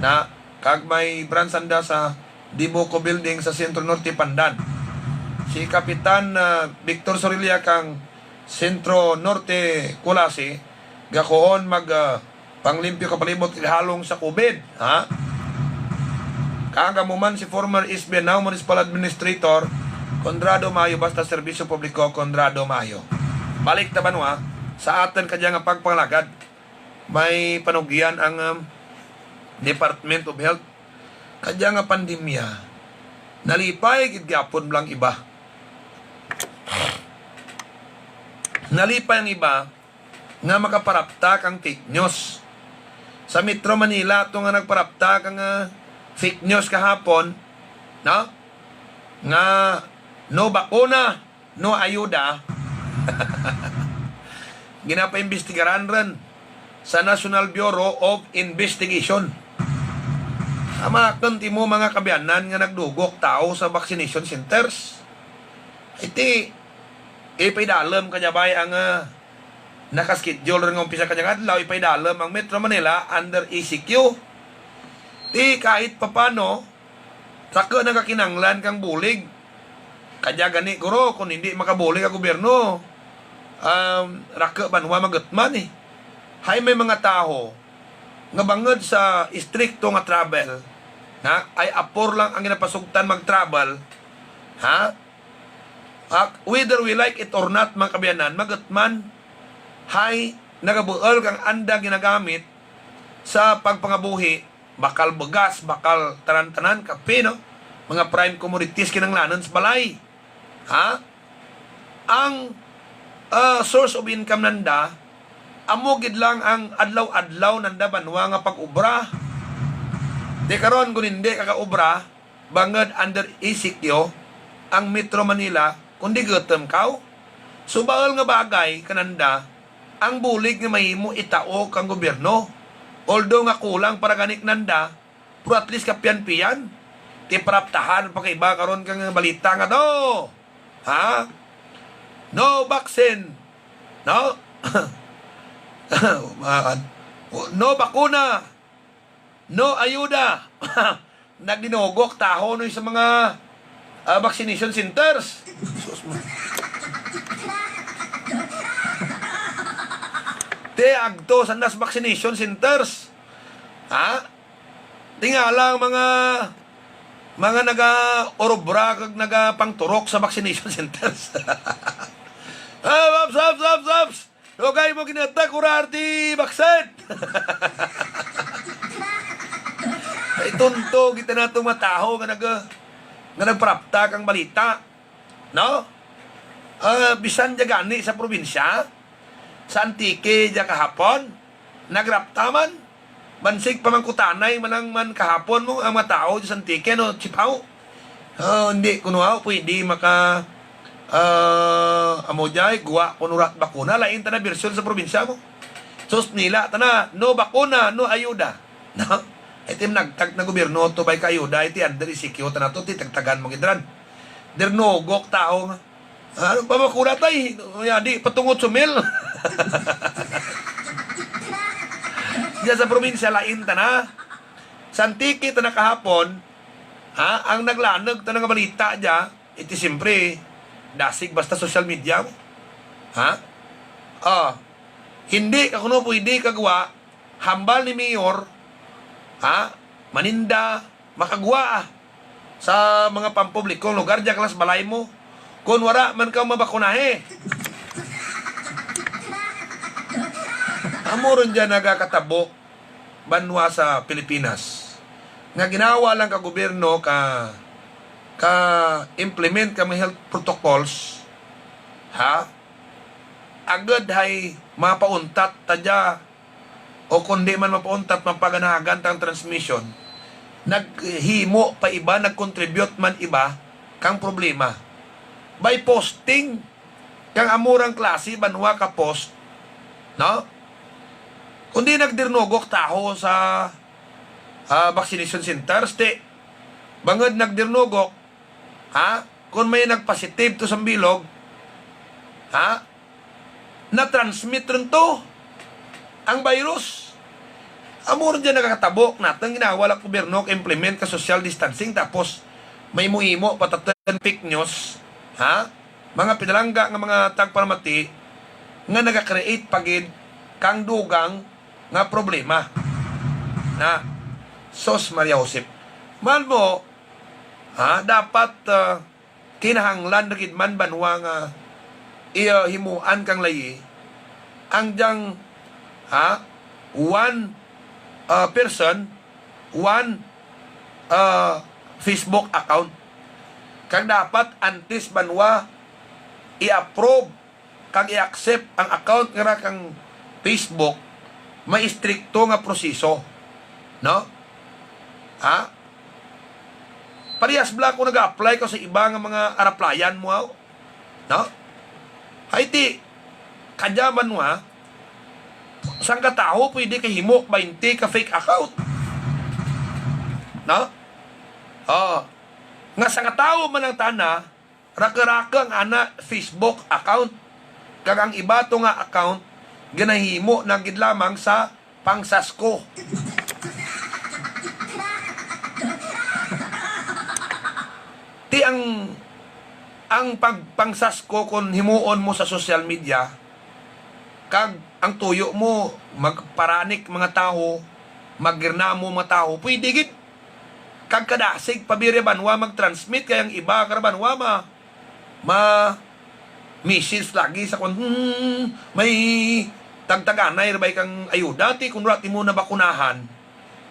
na kag may branch anda sa Diboco Building sa Sentro Norte Pandan. Si Kapitan Victor Sorilla kang Sentro Norte Kulasi gakoon mag panglimpyo kapalibot halong sa COVID, ha? Kagamuman si former Isbenao Municipal Administrator Conrado Mayo, basta Serbisyo Publiko Conrado Mayo. Balik ta banwa sa atin kadya nga pagpangalagad. May panugyan ang Department of Health kadya nga pandemya. Nalipay gid gyapon lang iba. Nalipay ang iba nga makaparapta kang fake news. Sa Metro Manila ito nga nagparapta kang fake news kahapon, no? Nga no bakuna, no ayuda. Ginapaimbestigaran rin sa National Bureau of Investigation. Ama kanti mo mga kabyanan nga nagdugok tao sa vaccination centers. Iti ipaidalam kanya bay ang nakaschedule rin ng umpisa kanyang adlaw, ipaidalam ang Metro Manila under ECQ. Ti kahit papano saka nagakinanglan kang bulig. Kanya gani kuro kung hindi makabulig ang gobyerno. Raka banwa magatman eh. Hay may mga tao nga bangod sa istrikto nga travel, na ay apor lang ang ginapasugtan mag-travel, ha? Whether we like it or not, mga kabyanan, magatman, hay nagabuol kang anda ginagamit sa pagpangabuhi, bakal begas, bakal tanan-tanan, kape, no? Mga prime commodities kinanglanan sa balay. Ha? Ang source of income nanda, amugid lang ang adlaw-adlaw nanda banwa nga pag-ubra. Di karon kung hindi kakaubra, bangad under ECQ, ang Metro Manila, kundi gutom kaw. Subawal nga bagay kananda, ang bulig nga mahimo itao kang gobyerno. Although nga kulang para ganik nanda, Pero at least kapian-pian, ti paraptahan pa kay iba karon kang balita nga do. Ha? No vaccine. No? No bakuna. No ayuda. Nagdinogok taho no sa mga vaccination centers. Te agto sa nas vaccination centers. Ha? Tingalang mga naga-orobra kag naga-pangturok sa vaccination centers. Saps. Okay mo kinata kurarti bakset. Ay tunto kita na tumataho nga nagprapta kang balita. No? Bisan ja gani sa probinsya, sa Antique ja kahapon, nagraptaman. Bansig pamangkutanay man kahapon mo ang mga tao sa Antique, no, Chipaw. Hindi kuno pwede maka amo jay guwa kunurat bakuna lain tana bersyon sa probinsya mo. Sus nila tana no bakuna no ayuda. No? Itim nagtag na gobyerno to bay kayuda iti under sikyo tana to ti tagtagan mo gidran. Dernogok tao nga. Ano pa bakuna tay? Yadi patungot sumil. Diya sa probinsya lain tana. Sa Antique tana kahapon, ang naglanag tana nga balita diya iti simpre dasig basta social media mo. Hindi ka kuno pwede kagawa hambal ni mayor maninda makagwa sa mga pampublikong lugar diya klas balay mo kung wala man ka mabakunahe. Amo ron diyan nagakatabo banwa sa Pilipinas nga ginawa lang ka gobyerno ka implement kami health protocols agad hay mapauntat tadya o kundi man mapauntat mapaganahagan tang transmission naghimo pa iba nagcontribute man iba kang problema by posting kang amurang klase banwa ka post no kundi nagdirnogok taho sa vaccination centers bangod nagdirnogok kung may nagpositive to sa bilog, na-transmit rin to ang virus. Amor dyan nakakatabok natin, ginawala gobyerno ka-implement ka social distancing, tapos may muimo patatan fake news, mga pinalangga ng mga tagparamati, nga nagka-create pagid kang dugang nga problema. Na, Sos Maria Josep. Man mo, dapat kinahanglan na man banwa nga himuan kang layi ang diyang one person, one Facebook account kang dapat antes banwa i-approve kang i-accept ang account nga kang Facebook may stricto nga proseso, no? Parehas bla ko nag-apply ko sa iba nga mga araplayan mo, no? Haiti, kadyaman mo, sang katao pwede kahimok 20 ka fake account, no? Nga sang katao man ang tana, raka-raka ang ana Facebook account, kag ang iba to nga account, ganahimo na gid lamang sa pangsasko. Ti ang pagpangsasko kung himuon mo sa social media kag ang tuyo mo magparanik mga tao maggirnamo mga tao pwede gid kag kadasig pabire banwa mag-transmit kayang iba karabanwa message lagi sa kun may tagtaganay rabay kang ayuda ti kun rati mo na bakunahan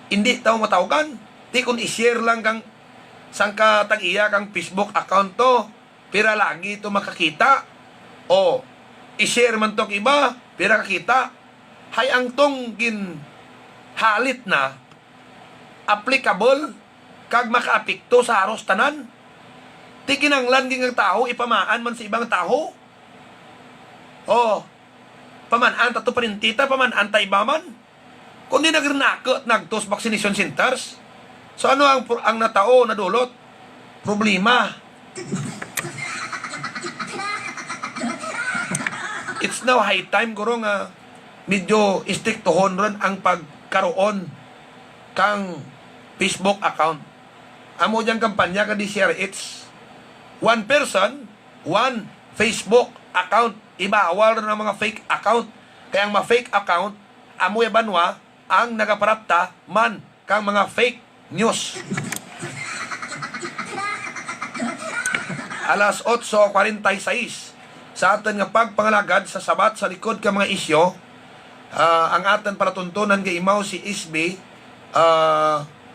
hindi taw matawgan ti kun i-share lang kang sangka tag-iya kang Facebook account to, pira lagi to makakita. O, i-share man to iba, pira kakita. Hay ang tong halit na, applicable, kag makaapikto sa aros tanan. Ti kinanglan ging tao, ipamaan man sa ibang tao. O, pamanaan tato parintita, pamanaan ta ibaman. Kung di nagrinakot, nagtos vaccination centers, So ano ang natao na dulot? Problema. It's now high time guro nga medyo istriktohon ron ang pagkaroon kang Facebook account. Amo diyang kampanya ka di share, it's one person, one Facebook account. Ibawal rin ang mga fake account. Kaya ang mga fake account, amo banwa ang nagaparapta man kang mga fake news. Alas 8:46 sa atin nga pagpangalagad sa sabat sa likod ka mga isyo, ang atin palatuntunan kay imaw si SB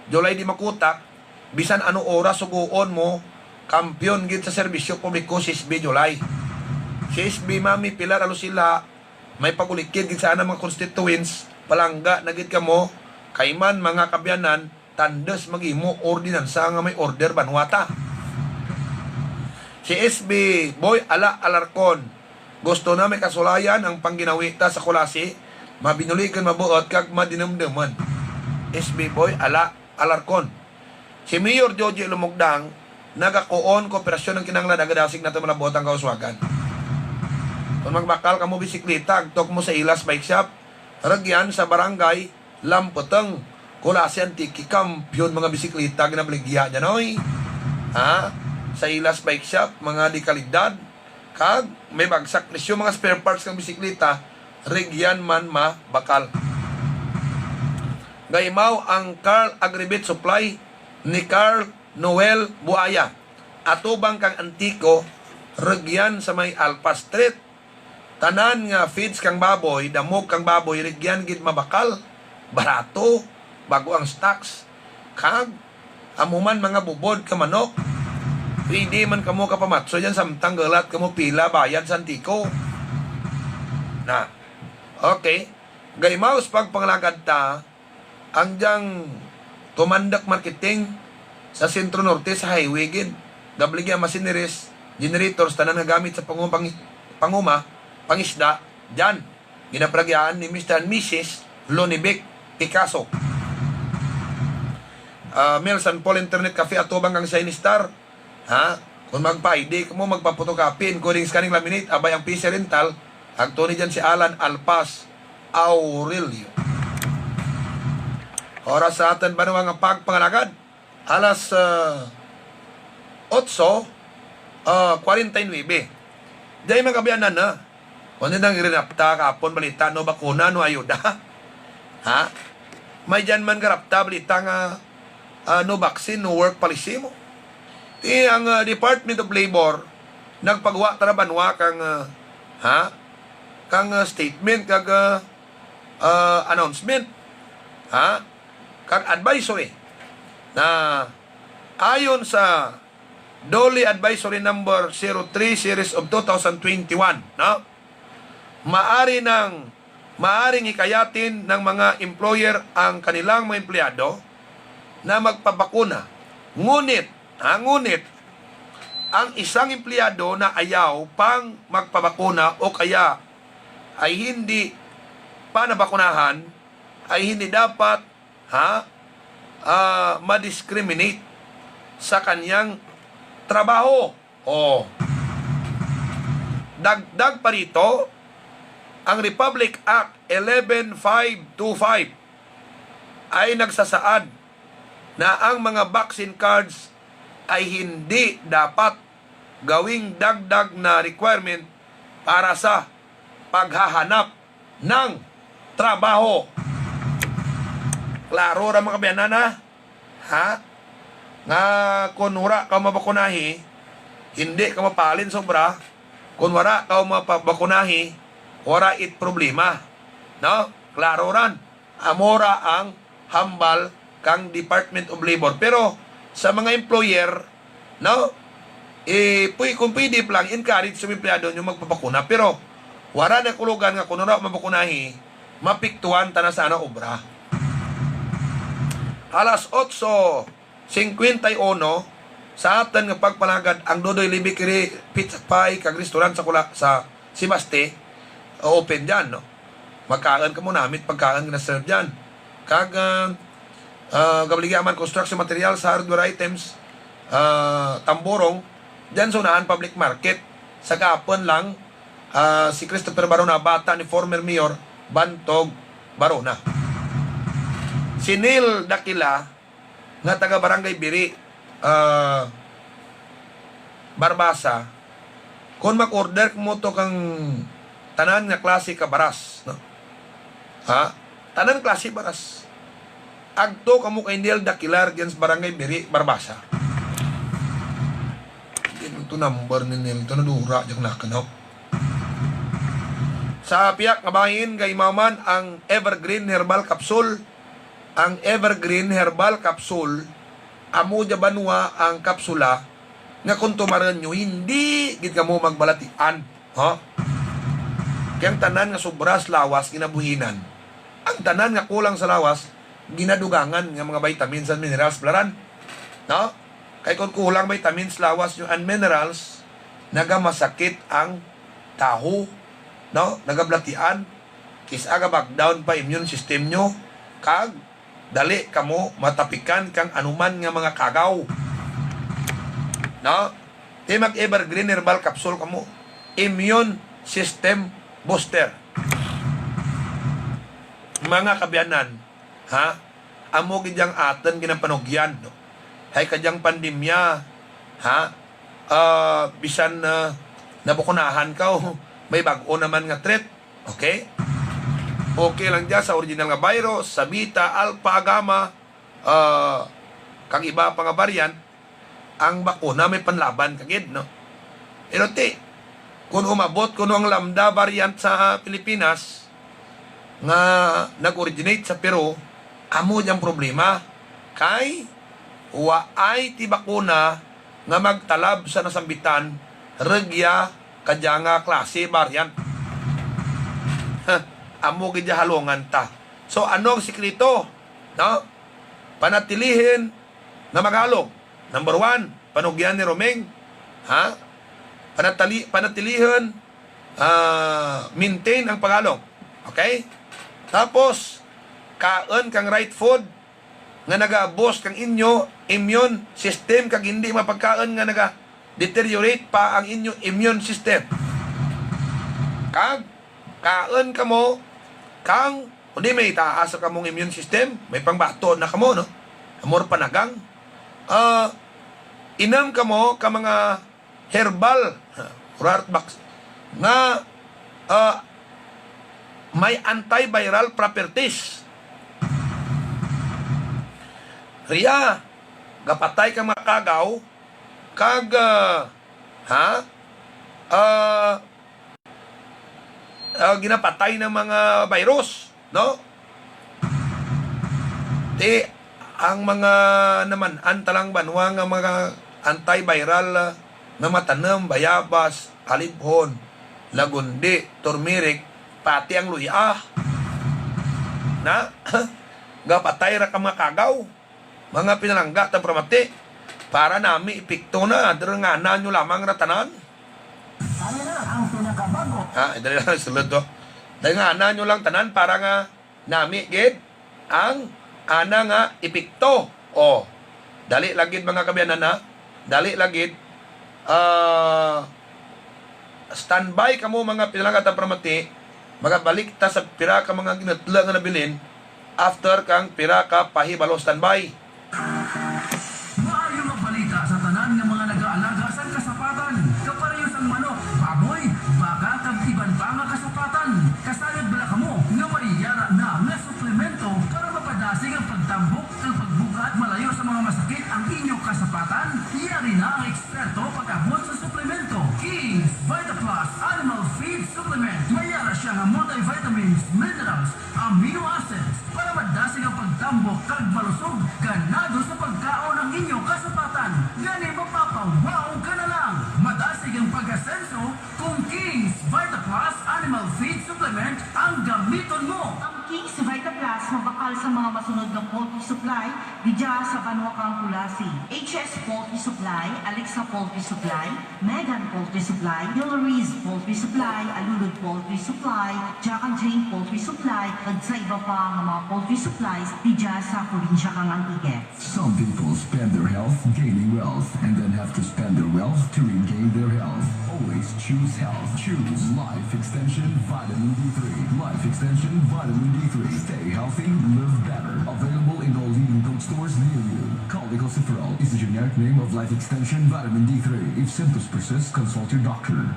July di makutak, bisan ano oras suguon mo, kampiyon gid sa serbisyo publiko si SB July. Si SB Mami Pilar Alusila, may pagulikid gid sa mga constituents, palangga na gid kamo, kayman mga kabyanan, tandes magimo ordinansa nga may order banwata. Si SB Boy Alarcon, gusto na may kasulayan ang pangginawita sa kulasi, mabinulikan mabuot kag madinamdaman. SB Boy Alarcon. Si Mayor Joji Lumugdang, nagakuon kooperasyon ng kinanglan agadasig na malabot ang kauswagan. Kung magbakal ka mo bisikleta, agtok mo sa Ilas Bike Shop, ragyan sa barangay, Lamputeng, kulasi antiki, kampiyon mga bisikleta, ginabaligya dyan, oy. Sa Ilas Bike Shop, mga dikaligdad, kag may bagsak presyo mga spare parts ng bisikleta, regyan man bakal. Gaymaw ang Carl Agribit Supply ni Carl Noel Buaya. Atubang kang antiko, regyan sa may Alpa Street. Tanan nga feeds kang baboy, damog kang baboy, regyan gid mabakal, barato, bago ang stocks. Kag, amuman mga bubod ka manok, hindi man kamo kapamatso yan, samtang galat kamo pila bayad sa antiko. Na, okay. Gaymaos pagpangalagad ta, ang diyang tumandak marketing sa Sentro Norte sa highway gid. Gabligya machineries, generators, tanan nga gamit sa pangisda, dyan. Ginapragyaan ni Mr. and Mrs. Lonibec Picasso. Mel San Paul Internet Cafe, atubang kang Shiny Star. Kung magpa-ID mo, magpapotokapin, coding scanning laminate, abay ang PC rental, agtuni dyan si Alan Alpas Aurelio. Oras sa atin ba naman ang pagpangalagad? Alas 8:49. Diyan mga kabiyanan na. Kung nang irinapta kapon balita no bakuna no ayuda. May dyan man karapta balita nga no vaccine, no work policy mo. Ang Department of Labor nagpagawa tarabanwa kang statement kag announcement kag advisory na ayon sa Dole Advisory number 03 series of 2021, no? Maaring hikayatin ng mga employer ang kanilang mga empleyado na magpabakuna. Ngunit ang isang empleyado na ayaw pang magpabakuna o kaya ay hindi pa nabakunahan ay hindi dapat ma-discriminate sa kanyang trabaho. Dagdag pa rito, ang Republic Act 11525 ay nagsasaad na ang mga vaccine cards ay hindi dapat gawing dagdag na requirement para sa paghahanap ng trabaho. Klaro ra mga kabiyanana, nga kung wala ka mabakunahi, hindi ka mapalin sobra. Kung wala ka mabakunahi, wala it problema. No? Klaro ran. Amora ang hambal kang Department of Labor. Pero sa mga employer, no? Kung pwede lang, encourage sa empleyado nyo magpapakuna. Pero wala na kulugan nga kung wala mabakunahi, mapiktuan ta na sana obra. Alas 8:51 sa atin nga pagpalagad ang Dodoy Libikiri Pizza Pie kag restaurant sa Simaste open dyan, no? Magkaan ka mo namit pagkaan na serve dyan. Kag Gabaligyaman construction materials, hardware items, tamborong, dyan sa unahan public market. Sa kapon lang, si Christopher Barona, bata ni former Mayor Bantog Barona. Si Neil Dakila, nga taga Barangay Biri, Barbasa, kung mag-order mo to kang tanan nga klase ka baras, no? Ha? Tanan klase baras. Agto kamo kay Neil Dakila against Barangay Biri, Barbasa. Ito number ni Neil, ito nadura, yung nakanaw. Sa piyak nga bahin, kay Maman, ang Evergreen Herbal Capsule. Ang Evergreen Herbal Capsule, amo banwa ang kapsula, nga kung tumaran nyo, hindi gid ka mo magbalatian. Ha? Kaya tanan nga sobras lawas, ginabuhinan. Ang tanan nga kulang sa lawas, ginadugangan nga mga vitamins and minerals, plaran. No? Kaya kung kulang vitamins, lawas nyo and minerals, nagamasakit ang taho, no? Nagablatian, kisaga back down pa immune system nyo, kag dali kamo matapikan kang anuman nga mga kagaw. No? Mag Evergreen Herbal Capsule kamo, immune system booster. Mga kabiyanan, ha? Amo gidyang aten ginapanugyan, no? Hay kadyang pandemya, ha? Bisan nabukunahan ka, may bago naman nga threat, okay? Okay lang dyan sa original nga virus, sa beta, alpha, gamma, kang iba pa nga variant, ang bakuna may panlaban kagid, no? Pero kung umabot kuno ang lambda variant sa Pilipinas nga nag-originate sa Peru, amo diyang problema kay waay ti bakuna nga magtalab sa nasambitan regya kadya nga klase variant. Amo gid halongan ta. So ano ang sikreto? No? Panatilihin na maghalong. Number 1, panugyan ni Romeng. Ha? Panatilihin, maintain ang paghalong. Okay? Tapos, kaon kang right food nga nag-abos kang inyo immune system, kag hindi mapagkaon nga naga-deteriorate pa ang inyo immune system. Kag, kaon ka mo, kang, hindi may taas ka mong immune system, may pangbato na ka mo, no? Amor panagang. Inam ka mo ka mga herbal box nga may antiviral properties. Riya, gapatay ka makagaw, kag ginapatay ng mga virus, no? Ang mga naman antalang banwa nga mga antiviral na matanam, bayabas, alibhon, lagundi, turmeric, pati ang luya. Na? Gapatay ra ka mga kagaw, mga pinalangga ta pramati, para nami ipikto na, derengana nyo lamang ratanan. Ano na ang pinakabago? Dali lang, sulod to. Derengana nyo lang tanan, para nga nami, gid, ang ana nga ipikto. O, dali lagid mga kabiyanan na, dali lagid, standby ka mo mga pinalangga ta pramati, magabalik ta sa pira ka mga ginatla nga nabilin, after kang pira ka pahibalo standby. Maayo magbalita sa tanan ng mga nag-aalaga sa kasapatan. Kaparehas ang manok, baboy, baka, kag iban pa nga kasapatan. Kasayod bala kamo nga maiyara na nga suplemento para mapadasig ang pagtambok ng pagbugat malayo sa mga masakit ang inyong kasapatan. Yari na ang eksperto pag-abot sa suplemento. King's VitaPlus Animal Feed Supplement. Mayara siya nga multivitamins, minerals, amino acids para madasig ang pagtambok kag malusog. Ganado sa pagkaon ng inyong kasapatan. Gani mapapawaw ka na lang. Madasig ang pag-asenso kung King's VitaPlus Animal Feed Supplement ang gamiton mo. Ang King's VitaPlus mabakal mabakal sa mga masunod ng poultry supply didya sa Banwakang Kulasi. HS Poultry Supply, Alexa Poultry Supply, Megan Poultry Supply, Hillary's Poultry Supply, Alulod Poultry Supply, Jack and Jane Poultry Supply, at sa iba pa ng mga poultry supplies didya sa probinsya kang Antique. Some people spend their health gaining wealth and then have to spend their wealth to regain their health. Always choose health. Choose Life Extension Vitamin D3. Life Extension Vitamin D3. Stay healthy, live better. Available in all leading drugstores near you. Cholecalciferol is the generic name of Life Extension Vitamin D3. If symptoms persist, consult your doctor.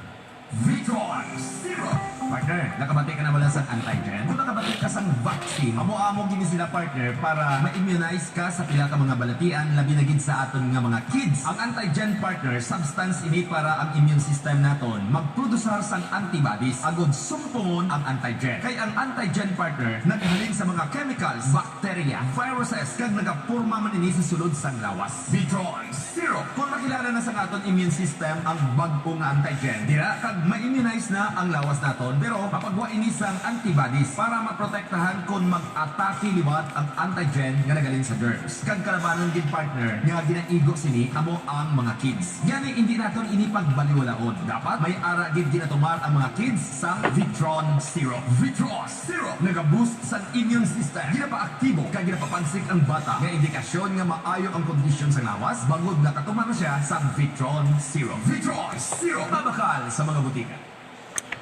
Vitron Zero. Partner, nakabati ka na wala sa antigen? Kung nakabati ka sa vaccine, amo-amo gini sila partner para ma-immunize ka sa pila ka mga balatian labi na gid sa aton nga mga kids. Ang antigen partner, substance ini para ang immune system naton magprodusar sang antibodies agud sumpungon ang antigen. Kay ang antigen partner naghalin sa mga chemicals, bacteria, viruses kag nagapurma man ini sa sulod sang lawas. Vitron Zero. Kung makilala na sa aton immune system ang bag-o nga antigen, dira kag ma-immunize na ang lawas naton pero mapagwa ini sang antibodies para maprotektahan kung mag-atake liwat ang antigen nga nagaling sa germs. Kag kalabanon gid partner nga ginaigo sini amo ang mga kids. Yani hindi naton ini pagbaliwalaon. Dapat may ara gid ginatumar ang mga kids sa Vitron Zero. Vitron Zero nagaboost sa immune system. Ginapaaktibo kag ginapapansik ang bata. Nga indikasyon nga maayo ang kondisyon sa lawas bangod nakatumar na siya sa Vitron Zero. Vitron Zero mabakal sa mga butika.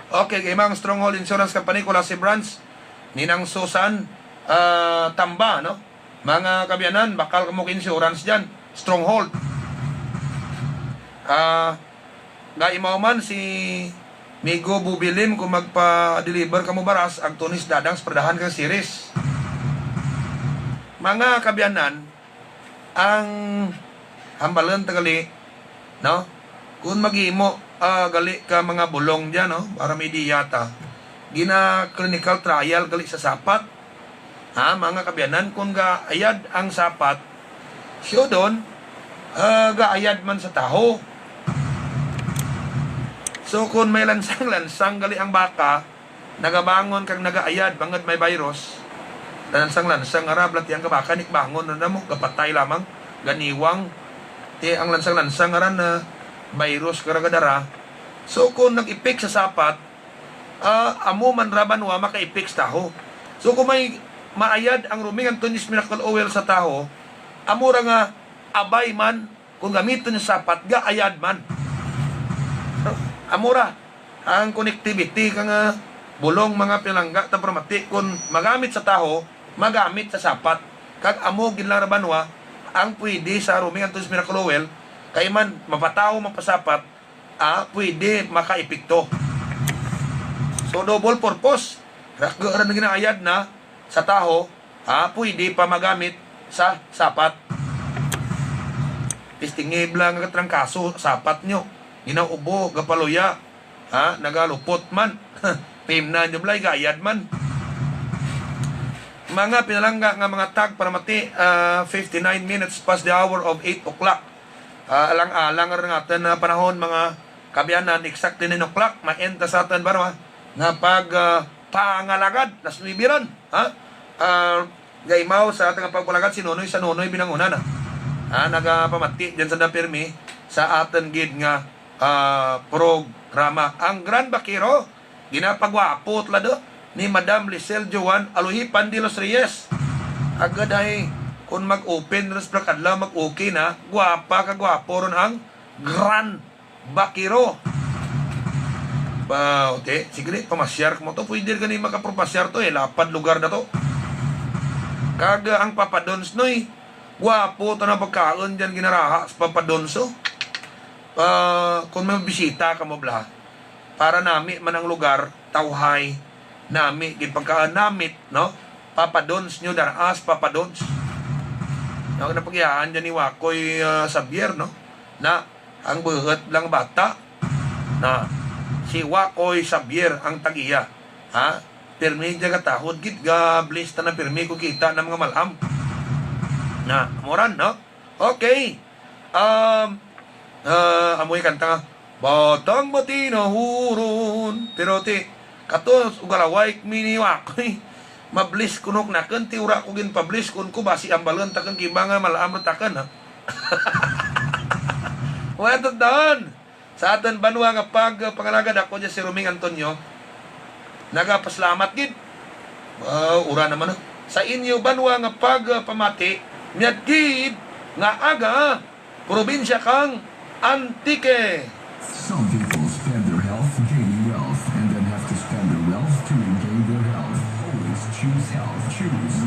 Okay, kay mga Stronghold Insurance Company, Kulasi Branch, Ninang Susan, Tamba, no? Mga kabyanan, bakal kamok insurance dyan. Stronghold. Gaimaw man si Migo Bubilim kung magpa-deliver kamo baras, ag tunis dadang spredahan kang series. Mga kabyanan, ang hambalan tagali, no? Kung mag-imo, gali ka mga bulong dyan, no? Para may diyata. Gina clinical trial gali sa sapat. Ha, mga kabyanan, kung gaayad ang sapat, siyo doon, gaayad man sa taho. So, kung may lansang-lansang gali ang baka, nagabangon kang nagaayad, bangad may virus, lansang-lansang arablat yang kabaka, nikbangon na mo, kapatay lamang, ganiwang, ang lansang-lansang aran na virus karagadara. So kung nag-ipik sa sapat, amo man rabanwa maka-ipik sa taho. So kung may maayad ang ruming Antonis Miracle Oil sa taho, amo ra nga abay man kung gamiton sa sapat gaayad man. Amo ra ang connectivity kang bulong mga pinangga ta pramati kung magamit sa taho, magamit sa sapat. Kag amo ginlang rabanwa ang pwede sa ruming Antonis Miracle Oil kay man mapataw mapasapat, pwede makaipikto. So double purpose. Rakga na ginaayad na sa taho, pwede pa magamit sa sapat. Pistingib lang ang katrangkaso sapat nyo. Ginaubo, gapaluya, nagalupot man. Pimna nyo blay, gayad man. Mga pinalangga nga mga tag para mati, 59 minutes past the hour of 8 o'clock. Alang-alang rin natin na panahon mga kabyanan, exactly 9 o'clock, maenta sa atin ba na pag pangalagad, naslibiran, gaymaw sa ating pagpalagad, si Nonoy sa Nonoy binangunan, nagapamati dyan sa napirmi sa atin gid nga programa. Ang Grand Bakiro, ginapagwapo tlado ni Madam Lisel Joan Aluhipan de los Reyes. Agad ay kung mag-open ras prakadlaw mag-okay na, gwapa ka gwapo ron ang Grand Bakiro. Okay, sige ni, pamasyar mo to. Pwede gani makapropasyar to lapad lugar na to. Kaga ang papadons noy, gwapo to na pagkaon dyan ginaraha sa papadonso. Kung may bisita ka mo bla, para nami man ang lugar, tawhay, nami, gipagkaan namit, no? Papadons nyo, daraas, papadons. Ang napagyaan dyan ni Wakoy Xavier, no? Na ang buhat lang bata na si Wakoy Xavier ang tagiya. Pirmi dyan katahod, git ga blista na pirmi ko kita ng mga malam. Na, amuran, no? Okay. Amoy kanta nga, Batang Batino Huron. Pero ti, katos ugalaway mini Wakoy. mablis kunok naken ti ura ko gin pablis kun ko basi ambalon taken kibanga malaam taken ha. Watot daon. Sa aton banwa nga pangalagad ako dyan si Roming Antonio, nagapaslamat gid. Ura naman sa inyo banwa nga pamati, miyad gid nga aga probinsya kang Antique. Some people spend their health gaining wealth and then have to spend their wealth to regain their health. Always choose health. Choose